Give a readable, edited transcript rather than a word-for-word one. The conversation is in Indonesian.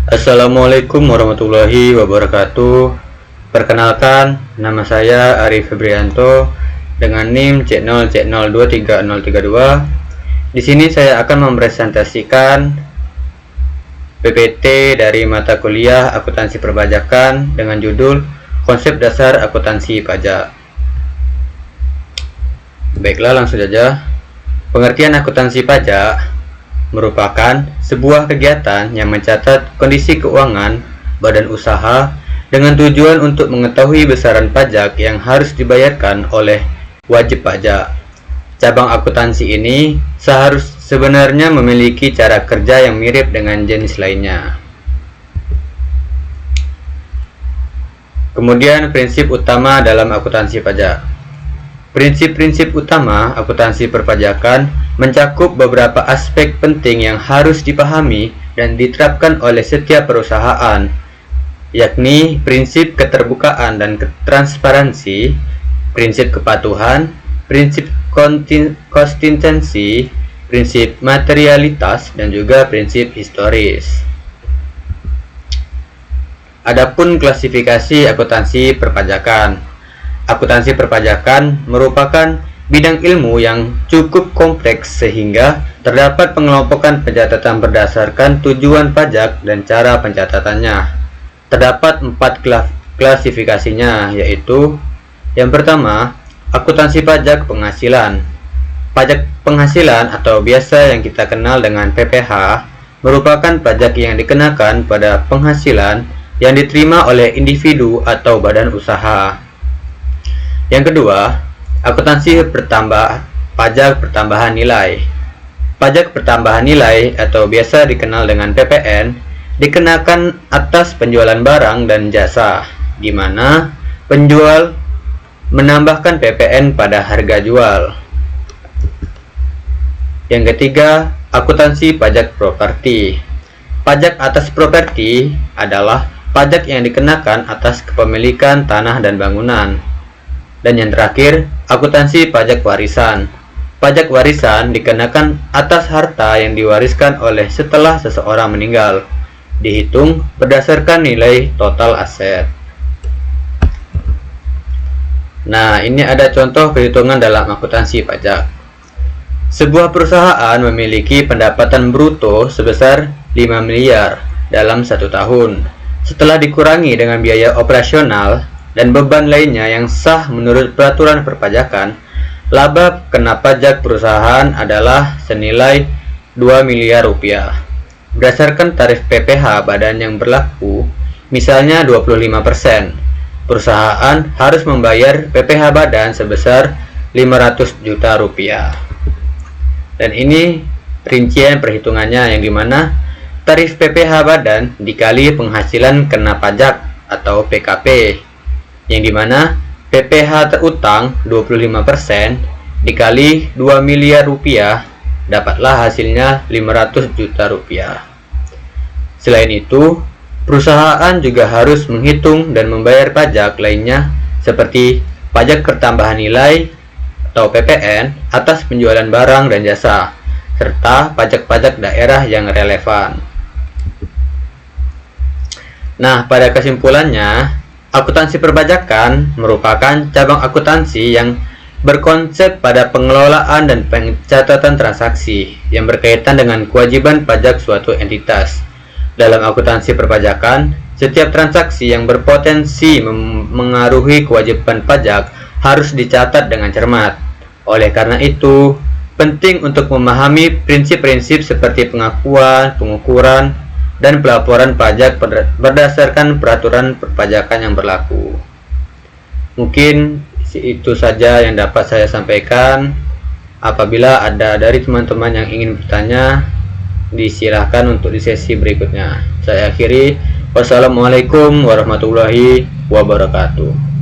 Assalamualaikum warahmatullahi wabarakatuh. Perkenalkan, nama saya Arif Febrianto dengan NIM C0C023032. Di sini saya akan mempresentasikan PPT dari mata kuliah Akuntansi Perpajakan dengan judul Konsep Dasar Akuntansi Pajak. Baiklah, langsung saja. Pengertian akuntansi pajak merupakan sebuah kegiatan yang mencatat kondisi keuangan badan usaha dengan tujuan untuk mengetahui besaran pajak yang harus dibayarkan oleh wajib pajak. Cabang akuntansi ini sebenarnya memiliki cara kerja yang mirip dengan jenis lainnya. Kemudian prinsip utama dalam akuntansi pajak. Prinsip-prinsip utama akuntansi perpajakan mencakup beberapa aspek penting yang harus dipahami dan diterapkan oleh setiap perusahaan, yakni prinsip keterbukaan dan transparansi, prinsip kepatuhan, prinsip konsistensi, prinsip materialitas, dan juga prinsip historis. Adapun klasifikasi akuntansi perpajakan. Akuntansi perpajakan merupakan bidang ilmu yang cukup kompleks sehingga terdapat pengelompokan pencatatan berdasarkan tujuan pajak dan cara pencatatannya. Terdapat 4 klasifikasinya, yaitu yang pertama, akuntansi pajak penghasilan. Pajak penghasilan atau biasa yang kita kenal dengan PPh merupakan pajak yang dikenakan pada penghasilan yang diterima oleh individu atau badan usaha. Yang kedua, akuntansi pajak pertambahan nilai. Pajak pertambahan nilai atau biasa dikenal dengan PPN dikenakan atas penjualan barang dan jasa, di mana penjual menambahkan PPN pada harga jual. Yang ketiga, akuntansi pajak properti. Pajak atas properti adalah pajak yang dikenakan atas kepemilikan tanah dan bangunan. Dan yang terakhir, akuntansi pajak warisan. Pajak warisan dikenakan atas harta yang diwariskan oleh setelah seseorang meninggal, dihitung berdasarkan nilai total aset. Nah, ini ada contoh perhitungan dalam akuntansi pajak. Sebuah perusahaan memiliki pendapatan bruto sebesar 5 miliar dalam 1 tahun. Setelah dikurangi dengan biaya operasional dan beban lainnya yang sah menurut peraturan perpajakan, laba kena pajak perusahaan adalah senilai 2 miliar rupiah. Berdasarkan tarif PPh badan yang berlaku, misalnya 25%, perusahaan harus membayar PPh badan sebesar 500 juta rupiah. Dan ini rincian perhitungannya, yang dimana tarif PPh badan dikali penghasilan kena pajak atau PKP, yang dimana PPh terutang 25% dikali 2 miliar rupiah, dapatlah hasilnya 500 juta rupiah. Selain itu, perusahaan juga harus menghitung dan membayar pajak lainnya seperti pajak pertambahan nilai atau PPN atas penjualan barang dan jasa, serta pajak-pajak daerah yang relevan. Nah, pada kesimpulannya, akuntansi perpajakan merupakan cabang akuntansi yang berkonsep pada pengelolaan dan pencatatan transaksi yang berkaitan dengan kewajiban pajak suatu entitas. Dalam akuntansi perpajakan, setiap transaksi yang berpotensi mengaruhi kewajiban pajak harus dicatat dengan cermat. Oleh karena itu, penting untuk memahami prinsip-prinsip seperti pengakuan, pengukuran, dan pelaporan pajak berdasarkan peraturan perpajakan yang berlaku. Mungkin itu saja yang dapat saya sampaikan. Apabila ada dari teman-teman yang ingin bertanya, disilahkan untuk di sesi berikutnya. Saya akhiri. Wassalamualaikum warahmatullahi wabarakatuh.